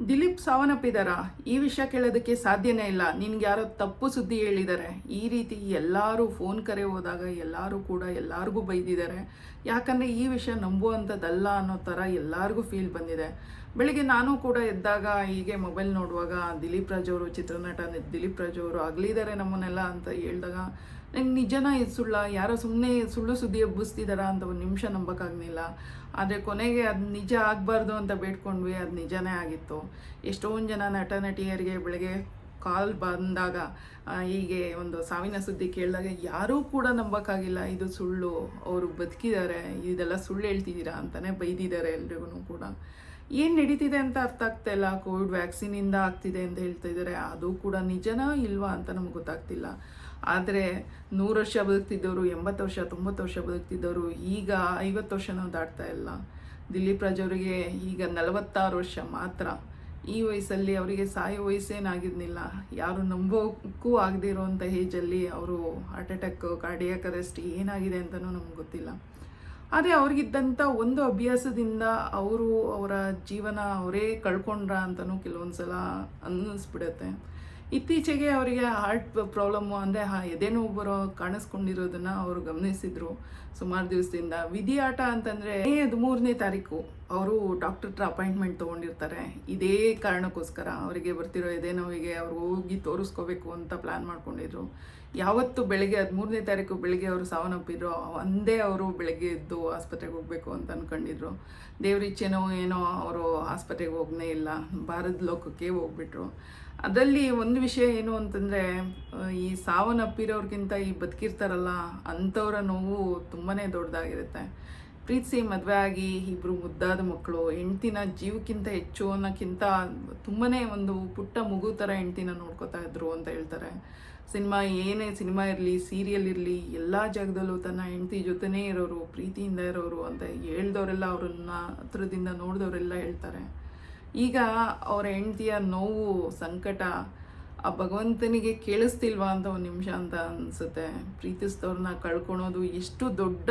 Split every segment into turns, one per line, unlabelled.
ದಿಲೀಪ್ ಸಾವನ್ನಪ್ಪಿದಾರಾ? ಈ ವಿಷಯ ಕೇಳೋದಕ್ಕೆ ಸಾಧ್ಯನೇ ಇಲ್ಲ. ನಿನ್ಗೆ ಯಾರೋ ತಪ್ಪು ಸುದ್ದಿ ಹೇಳಿದ್ದಾರೆ. ಈ ರೀತಿ ಎಲ್ಲರೂ ಫೋನ್ ಕರೆ ಹೋದಾಗ ಎಲ್ಲರೂ ಕೂಡ ಎಲ್ಲರಿಗೂ ಬೈದಿದ್ದಾರೆ. ಯಾಕಂದರೆ ಈ ವಿಷಯ ನಂಬುವಂಥದ್ದಲ್ಲ ಅನ್ನೋ ಥರ ಎಲ್ಲರಿಗೂ ಫೀಲ್ ಬಂದಿದೆ. ಬೆಳಿಗ್ಗೆ ನಾನು ಕೂಡ ಎದ್ದಾಗ ಹೀಗೆ ಮೊಬೈಲ್ ನೋಡುವಾಗ ದಿಲೀಪ್ ರಾಜ್ ಅವರು, ಚಿತ್ರನಟ ದಿಲೀಪ್ ರಾಜ್ ಅವರು ಅಗಲಿದ್ದಾರೆ ನಮ್ಮನ್ನೆಲ್ಲ ಅಂತ ಹೇಳಿದಾಗ ನಂಗೆ ನಿಜನ ಇದು ಸುಳ್ಳ, ಯಾರೋ ಸುಮ್ಮನೆ ಸುಳ್ಳು ಸುದ್ದಿ ಎಬ್ಬಿಸ್ತಿದಾರ ಅಂತ ಒಂದು ನಿಮಿಷ ನಂಬೋಕ್ಕಾಗಲಿಲ್ಲ. ಆದರೆ ಕೊನೆಗೆ ಅದು ನಿಜ ಆಗಬಾರ್ದು ಅಂತ ಬೇಡ್ಕೊಂಡ್ವಿ, ಅದು ನಿಜನೇ ಆಗಿತ್ತು. ಎಷ್ಟೊಂದು ಜನ ನಟ ನಟಿಯರಿಗೆ ಬೆಳಗ್ಗೆ ಕಾಲ್ ಬಂದಾಗ ಹೀಗೆ ಒಂದು ಸಾವಿನ ಸುದ್ದಿ ಕೇಳಿದಾಗ ಯಾರೂ ಕೂಡ ನಂಬೋಕ್ಕಾಗಿಲ್ಲ, ಇದು ಸುಳ್ಳು, ಅವರು ಬದುಕಿದ್ದಾರೆ, ಇದೆಲ್ಲ ಸುಳ್ಳು ಹೇಳ್ತಿದ್ದೀರಾ ಅಂತಲೇ ಬೈದಿದ್ದಾರೆ ಎಲ್ರಿಗೂ ಕೂಡ. ಏನು ನಡೀತಿದೆ ಅಂತ ಅರ್ಥ ಆಗ್ತಾ ಇಲ್ಲ. ಕೋವಿಡ್ ವ್ಯಾಕ್ಸಿನಿಂದ ಆಗ್ತಿದೆ ಅಂತ ಹೇಳ್ತಾ ಇದ್ದಾರೆ, ಅದು ಕೂಡ ನಿಜನಾ ಇಲ್ವಾ ಅಂತ ನಮ್ಗೆ ಗೊತ್ತಾಗ್ತಿಲ್ಲ. ಆದರೆ 100 ವರ್ಷ ಬದುಕ್ತಿದ್ದವರು, 80 ವರ್ಷ 90 ವರ್ಷ ಬದುಕ್ತಿದ್ದವರು ಈಗ 50 ವರ್ಷನೂ ದಾಟ್ತಾ ಇಲ್ಲ. ದಿಲೀಪ್ ರಾಜ್ ಅವರಿಗೆ ಈಗ 46 ವರ್ಷ ಮಾತ್ರ. ಈ ವಯಸ್ಸಲ್ಲಿ ಅವರಿಗೆ ಸಾಯೋ ವಯಸ್ಸೇನಾಗಿರಲಿಲ್ಲ. ಯಾರು ನಂಬೋಕ್ಕೂ ಆಗದೇ ಇರೋವಂಥ ಏಜಲ್ಲಿ ಅವರು ಹಾರ್ಟ್ ಅಟ್ಯಾಕ್, ಕಾರ್ಡಿಯಾಕ್ ಅರೆಸ್ಟ್ ಏನಾಗಿದೆ ಅಂತಲೂ ನಮ್ಗೆ ಗೊತ್ತಿಲ್ಲ. ಆದರೆ ಅವ್ರಿಗಿದ್ದಂಥ ಒಂದು ಅಭ್ಯಾಸದಿಂದ ಅವರು ಅವರ ಜೀವನ ಅವರೇ ಕಳ್ಕೊಂಡ್ರ ಅಂತಲೂ ಕೆಲವೊಂದು ಸಲ ಅನ್ನಿಸ್ಬಿಡುತ್ತೆ. ಇತ್ತೀಚೆಗೆ ಅವರಿಗೆ ಹಾರ್ಟ್ ಪ್ರಾಬ್ಲಮ್ಮು ಅಂದರೆ ಎದೆ ನೋವು ಬರೋ ಕಾಣಿಸ್ಕೊಂಡಿರೋದನ್ನು ಅವರು ಗಮನಿಸಿದರು ಸುಮಾರು ದಿವಸದಿಂದ. ವಿಧಿ ಆಟ ಅಂತಂದರೆ 13ನೇ ತಾರೀಕು ಅವರು ಡಾಕ್ಟರ್ ಹತ್ರ ಅಪಾಯಿಂಟ್ಮೆಂಟ್ ತೊಗೊಂಡಿರ್ತಾರೆ. ಇದೇ ಕಾರಣಕ್ಕೋಸ್ಕರ ಅವರಿಗೆ ಬರ್ತಿರೋ ಎದೆ ನೋವಿಗೆ ಅವರು ಹೋಗಿ ತೋರಿಸ್ಕೋಬೇಕು ಅಂತ ಪ್ಲ್ಯಾನ್ ಮಾಡ್ಕೊಂಡಿದ್ರು. ಯಾವತ್ತು ಬೆಳಗ್ಗೆ 13ನೇ ತಾರೀಕು ಬೆಳಗ್ಗೆ ಅವರು ಸಾವನ್ನಪ್ಪಿದ್ರು, ಒಂದೇ ಅವರು ಬೆಳಗ್ಗೆ ಎದ್ದು ಆಸ್ಪತ್ರೆಗೆ ಹೋಗಬೇಕು ಅಂತ ಅಂದ್ಕೊಂಡಿದ್ರು. ದೇವ್ರಿಚ್ಛೆನೋ ಏನೋ ಅವರು ಆಸ್ಪತ್ರೆಗೆ ಹೋಗನೇ ಇಲ್ಲ, ಭಾರತ ಲೋಕಕ್ಕೆ ಹೋಗ್ಬಿಟ್ರು. ಅದರಲ್ಲಿ ಒಂದು ವಿಷಯ ಏನು ಅಂತಂದರೆ, ಈ ಸಾವನ್ನಪ್ಪಿರೋರ್ಗಿಂತ ಈ ಬದುಕಿರ್ತಾರಲ್ಲ ಅಂಥವರ ನೋವು ತುಂಬಾ ದೊಡ್ಡದಾಗಿರುತ್ತೆ. ಪ್ರೀತಿಸಿ ಮದುವೆ ಆಗಿ ಇಬ್ಬರು ಮುದ್ದಾದ ಮಕ್ಕಳು, ಹೆಂಡ್ತಿನ ಜೀವಕ್ಕಿಂತ ಹೆಚ್ಚು ಅನ್ನೋಕ್ಕಿಂತ ತುಂಬಾ ಒಂದು ಪುಟ್ಟ ಮಗು ಥರ ಹೆಂಡ್ತಿನ ನೋಡ್ಕೋತಾ ಇದ್ರು ಅಂತ ಹೇಳ್ತಾರೆ. ಏನೇ ಸಿನಿಮಾ ಇರಲಿ, ಸೀರಿಯಲ್ ಇರಲಿ, ಎಲ್ಲ ಜಾಗದಲ್ಲೂ ತನ್ನ ಹೆಂಡ್ತಿ ಜೊತೆನೇ ಇರೋರು, ಪ್ರೀತಿಯಿಂದ ಇರೋರು ಅಂತ ಹೇಳ್ದವರೆಲ್ಲ, ಅವ್ರನ್ನ ಹತ್ರದಿಂದ ನೋಡಿದವರೆಲ್ಲ ಹೇಳ್ತಾರೆ. ಈಗ ಅವರ ಹೆಂಡ್ತಿಯ ನೋವು, ಸಂಕಟ ಆ ಭಗವಂತನಿಗೆ ಕೇಳಿಸ್ತಿಲ್ವಾ ಅಂತ ಒಂದು ನಿಮಿಷ ಅಂತ ಅನಿಸುತ್ತೆ. ಪ್ರೀತಿಸಿದವ್ರನ್ನ ಕಳ್ಕೊಳೋದು ಎಷ್ಟು ದೊಡ್ಡ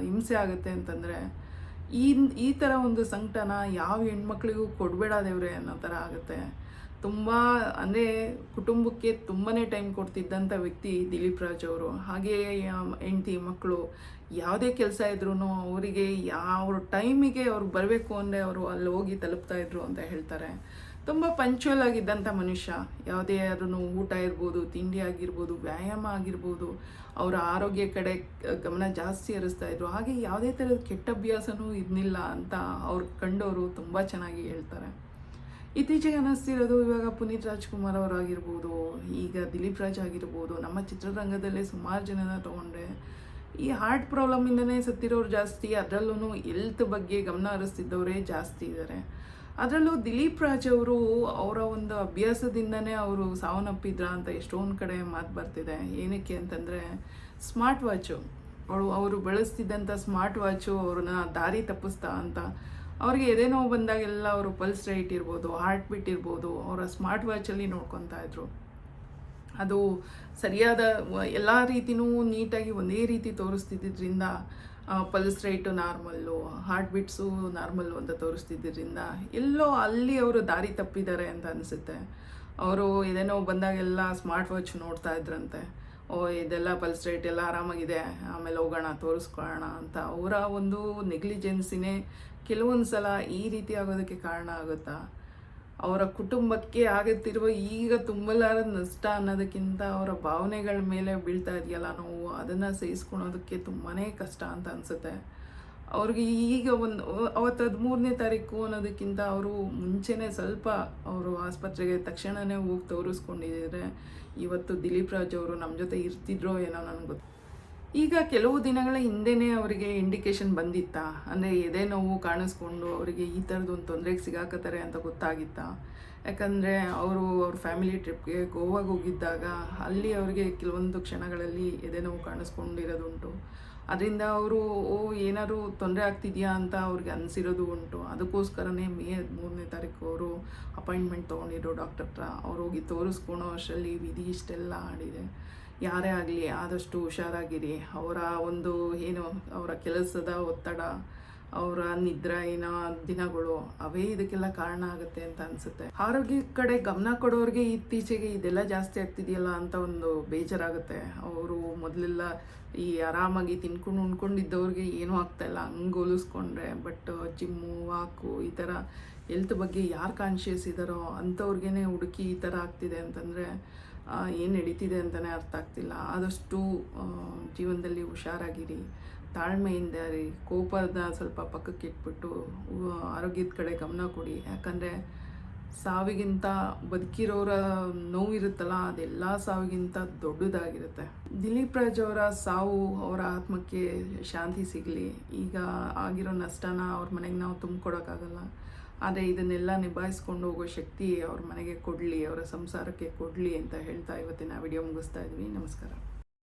ಹಿಂಸೆ ಆಗುತ್ತೆ ಅಂತಂದರೆ, ಈ ಥರ ಒಂದು ಸಂಕಟನ ಯಾವ ಹೆಣ್ಮಕ್ಳಿಗೂ ಕೊಡಬೇಡ ದೇವ್ರೆ ಅನ್ನೋ ಥರ ಆಗುತ್ತೆ. ತುಂಬ ಅಂದರೆ ಕುಟುಂಬಕ್ಕೆ ತುಂಬಾ ಟೈಮ್ ಕೊಡ್ತಿದ್ದಂಥ ವ್ಯಕ್ತಿ ದಿಲೀಪ್ ರಾಜ್ ಅವರು. ಹಾಗೆಯೇ ಹೆಂಡ್ತಿ ಮಕ್ಕಳು ಯಾವುದೇ ಕೆಲಸ ಇದ್ರೂ ಅವರಿಗೆ ಯಾವ ಟೈಮಿಗೆ ಅವ್ರು ಬರಬೇಕು ಅಂದರೆ ಅವರು ಅಲ್ಲಿ ಹೋಗಿ ತಲುಪ್ತಾಯಿದ್ರು ಅಂತ ಹೇಳ್ತಾರೆ. ತುಂಬ ಪಂಚುವಲ್ ಆಗಿದ್ದಂಥ ಮನುಷ್ಯ. ಯಾವುದೇ ಆದ್ರೂ ಊಟ ಇರ್ಬೋದು, ತಿಂಡಿ ಆಗಿರ್ಬೋದು, ವ್ಯಾಯಾಮ ಆಗಿರ್ಬೋದು, ಅವರ ಆರೋಗ್ಯ ಕಡೆ ಗಮನ ಜಾಸ್ತಿ ಹರಿಸ್ತಾಯಿದ್ರು. ಹಾಗೆ ಯಾವುದೇ ಥರದ ಕೆಟ್ಟ ಅಭ್ಯಾಸನೂ ಇರಲಿಲ್ಲ ಅಂತ ಅವ್ರು ಕಂಡವರು ತುಂಬ ಚೆನ್ನಾಗಿ ಹೇಳ್ತಾರೆ. ಇತ್ತೀಚೆಗೆ ಅನ್ನಿಸ್ತಿರೋದು, ಇವಾಗ ಪುನೀತ್ ರಾಜ್ಕುಮಾರ್ ಅವರಾಗಿರ್ಬೋದು, ಈಗ ದಿಲೀಪ್ ರಾಜ್ ಆಗಿರ್ಬೋದು, ನಮ್ಮ ಚಿತ್ರರಂಗದಲ್ಲೇ ಸುಮಾರು ಜನನ ತೊಗೊಂಡ್ರೆ ಈ ಹಾರ್ಟ್ ಪ್ರಾಬ್ಲಮಿಂದನೇ ಸತ್ತಿರೋರು ಜಾಸ್ತಿ. ಅದರಲ್ಲೂ ಹೆಲ್ತ್ ಬಗ್ಗೆ ಗಮನ ಹರಿಸ್ತಿದ್ದವರೇ ಜಾಸ್ತಿ ಇದ್ದಾರೆ. ಅದರಲ್ಲೂ ದಿಲೀಪ್ ರಾಜ್ ಅವರು ಅವರ ಒಂದು ಅಭ್ಯಾಸದಿಂದನೇ ಅವರು ಸಾವನ್ನಪ್ಪಿದ್ರ ಅಂತ ಎಷ್ಟೊಂದು ಕಡೆ ಮಾತು ಬರ್ತಿದೆ. ಏನಕ್ಕೆ ಅಂತಂದರೆ, ಸ್ಮಾರ್ಟ್ ವಾಚು, ಅವರು ಬಳಸ್ತಿದ್ದಂಥ ಸ್ಮಾರ್ಟ್ ವಾಚು ಅವ್ರನ್ನ ದಾರಿ ತಪ್ಪಿಸ್ತಾ ಅಂತ. ಅವ್ರಿಗೆ ಎದೆ ನೋವು ಬಂದಾಗೆಲ್ಲ ಅವರು ಪಲ್ಸ್ ರೇಟ್ ಇರ್ಬೋದು, ಹಾರ್ಟ್ ಬೀಟ್ ಇರ್ಬೋದು, ಅವರ ಸ್ಮಾರ್ಟ್ ವಾಚಲ್ಲಿ ನೋಡ್ಕೊತಾ ಇದ್ರು. ಅದು ಸರಿಯಾದ ಎಲ್ಲ ರೀತಿಯೂ ನೀಟಾಗಿ ಒಂದೇ ರೀತಿ ತೋರಿಸ್ತಿದ್ದರಿಂದ pulse rate normal, heart beats normal ಅಂತ ತೋರಿಸ್ತಿದ್ದರಿಂದ ಎಲ್ಲೋ ಅಲ್ಲಿ ಅವರು ದಾರಿ ತಪ್ಪಿದ್ದಾರೆ ಅಂತ ಅನಿಸುತ್ತೆ. ಅವರು ಎದೆ ನೋವು ಬಂದಾಗೆಲ್ಲ ಸ್ಮಾರ್ಟ್ ವಾಚ್ ನೋಡ್ತಾ ಇದ್ರಂತೆ. ಇದೆಲ್ಲ ಪಲ್ಸ್ ರೇಟ್ ಎಲ್ಲ ಆರಾಮಾಗಿದೆ, ಆಮೇಲೆ ಹೋಗೋಣ ತೋರಿಸ್ಕೊಳ್ಳೋಣ ಅಂತ. ಅವರ ಒಂದು ನೆಗ್ಲಿಜೆನ್ಸಿನೇ ಕೆಲವೊಂದು ಸಲ ಈ ರೀತಿ ಆಗೋದಕ್ಕೆ ಕಾರಣ ಆಗುತ್ತಾ? ಅವರ ಕುಟುಂಬಕ್ಕೆ ಆಗುತ್ತಿರುವ ಈಗ ತುಂಬಲಾರದ ನಷ್ಟ ಅನ್ನೋದಕ್ಕಿಂತ ಅವರ ಭಾವನೆಗಳ ಮೇಲೆ ಬೀಳ್ತಾ ಇದೆಯಲ್ಲ ನೋವು, ಅದನ್ನು ಸಹಿಸ್ಕೊಳೋದಕ್ಕೆ ತುಂಬಾ ಕಷ್ಟ ಅಂತ ಅನಿಸುತ್ತೆ. ಅವ್ರಿಗೆ ಈಗ ಅವತ್ತು 13ನೇ ತಾರೀಕು ಅನ್ನೋದಕ್ಕಿಂತ ಅವರು ಮುಂಚೆನೇ ಸ್ವಲ್ಪ ಅವರು ಆಸ್ಪತ್ರೆಗೆ ತಕ್ಷಣವೇ ಹೋಗಿ ತೋರಿಸ್ಕೊಂಡಿದ್ದಾರೆ. ಇವತ್ತು ದಿಲೀಪ್ ರಾಜ್ ಅವರು ನಮ್ಮ ಜೊತೆ ಇರ್ತಿದ್ರೋ ಏನೋ ನನಗೆ ಗೊತ್ತು. ಈಗ ಕೆಲವು ದಿನಗಳ ಹಿಂದೆಯೇ ಅವರಿಗೆ ಇಂಡಿಕೇಶನ್ ಬಂದಿತ್ತಾ? ಅಂದರೆ ಎದೆ ನೋವು ಕಾಣಿಸ್ಕೊಂಡು ಅವರಿಗೆ ಈ ಥರದೊಂದು ತೊಂದರೆಗೆ ಸಿಗಾಕತ್ತಾರೆ ಅಂತ ಗೊತ್ತಾಗಿತ್ತಾ? ಯಾಕಂದರೆ ಅವ್ರ ಫ್ಯಾಮಿಲಿ ಟ್ರಿಪ್ಗೆ ಗೋವಾಗೆ ಹೋಗಿದ್ದಾಗ ಅಲ್ಲಿ ಅವರಿಗೆ ಕೆಲವೊಂದು ಕ್ಷಣಗಳಲ್ಲಿ ಎದೆ ನೋವು ಕಾಣಿಸ್ಕೊಂಡಿರೋದುಂಟು. ಅದರಿಂದ ಅವರು ಏನಾದ್ರು ತೊಂದರೆ ಆಗ್ತಿದೆಯಾ ಅಂತ ಅವ್ರಿಗೆ ಅನಿಸಿರೋದು ಉಂಟು. ಅದಕ್ಕೋಸ್ಕರನೇ ಮೇ 13ನೇ ತಾರೀಕು ಅವರು ಅಪಾಯಿಂಟ್ಮೆಂಟ್ ತೊಗೊಂಡಿದ್ರು ಡಾಕ್ಟರ್ ಹತ್ರ. ಅವ್ರು ಹೋಗಿ ತೋರಿಸ್ಕೊಳೋ ಅಷ್ಟರಲ್ಲಿ ವಿಧಿ ಇಷ್ಟೆಲ್ಲ ಆಡಿದೆ. ಯಾರೇ ಆಗಲಿ ಆದಷ್ಟು ಹುಷಾರಾಗಿರಿ. ಅವರ ಒಂದು ಏನು ಅವರ ಕೆಲಸದ ಒತ್ತಡ, ಅವರ ನಿದ್ರಾಹೀನ ದಿನಗಳು ಅವೇ ಇದಕ್ಕೆಲ್ಲ ಕಾರಣ ಆಗುತ್ತೆ ಅಂತ ಅನಿಸುತ್ತೆ. ಆರೋಗ್ಯದ ಕಡೆ ಗಮನ ಕೊಡೋರಿಗೆ ಇತ್ತೀಚೆಗೆ ಇದೆಲ್ಲ ಜಾಸ್ತಿ ಆಗ್ತಿದೆಯಲ್ಲ ಅಂತ ಒಂದು ಬೇಜಾರಾಗುತ್ತೆ. ಅವರು ಮೊದಲೆಲ್ಲ ಈ ಆರಾಮಾಗಿ ತಿನ್ಕೊಂಡು ಉಣ್ಕೊಂಡಿದ್ದವ್ರಿಗೆ ಏನೂ ಆಗ್ತಾಯಿಲ್ಲ ಹಂಗೆ ಹೋಲಿಸ್ಕೊಂಡ್ರೆ. ಬಟ್ ಜಿಮ್ಮು ವಾಕು ಈ ಥರ ಹೆಲ್ತ್ ಬಗ್ಗೆ ಯಾರು ಕಾನ್ಷಿಯಸ್ ಇದ್ದಾರೋ ಅಂಥವ್ರಿಗೇ ಹುಡುಕಿ ಈ ಥರ ಆಗ್ತಿದೆ ಅಂತಂದರೆ ಏನು ನಡೀತಿದೆ ಅಂತಲೇ ಅರ್ಥ ಆಗ್ತಿಲ್ಲ. ಆದಷ್ಟು ಜೀವನದಲ್ಲಿ ಹುಷಾರಾಗಿರಿ, ತಾಳ್ಮೆಯಿಂದ ರೀ, ಕೋಪದ ಸ್ವಲ್ಪ ಪಕ್ಕಕ್ಕೆ ಇಟ್ಬಿಟ್ಟು ಆರೋಗ್ಯದ ಕಡೆ ಗಮನ ಕೊಡಿ. ಯಾಕಂದರೆ ಸಾವಿಗಿಂತ ಬದುಕಿರೋರ ನೋವಿರುತ್ತಲ್ಲ ಅದೆಲ್ಲ ಸಾವಿಗಿಂತ ದೊಡ್ಡದಾಗಿರುತ್ತೆ. ದಿಲೀಪ್ ರಾಜ್ ಅವರ ಸಾವು ಅವರ ಆತ್ಮಕ್ಕೆ ಶಾಂತಿ ಸಿಗಲಿ. ಈಗ ಆಗಿರೋ ನಷ್ಟನ ಅವ್ರ ಮನೆಗೆ ನಾವು ತುಂಬಿಕೊಡೋಕ್ಕಾಗಲ್ಲ, ಆದರೆ ಇದನ್ನೆಲ್ಲ ನಿಭಾಯಿಸ್ಕೊಂಡು ಹೋಗೋ ಶಕ್ತಿ ಅವ್ರ ಮನೆಗೆ ಕೊಡಲಿ, ಅವರ ಸಂಸಾರಕ್ಕೆ ಕೊಡಲಿ ಅಂತ ಹೇಳ್ತಾ ಇವತ್ತಿನ ವಿಡಿಯೋ ಮುಗಿಸ್ತಾ ಇದ್ವಿ. ನಮಸ್ಕಾರ.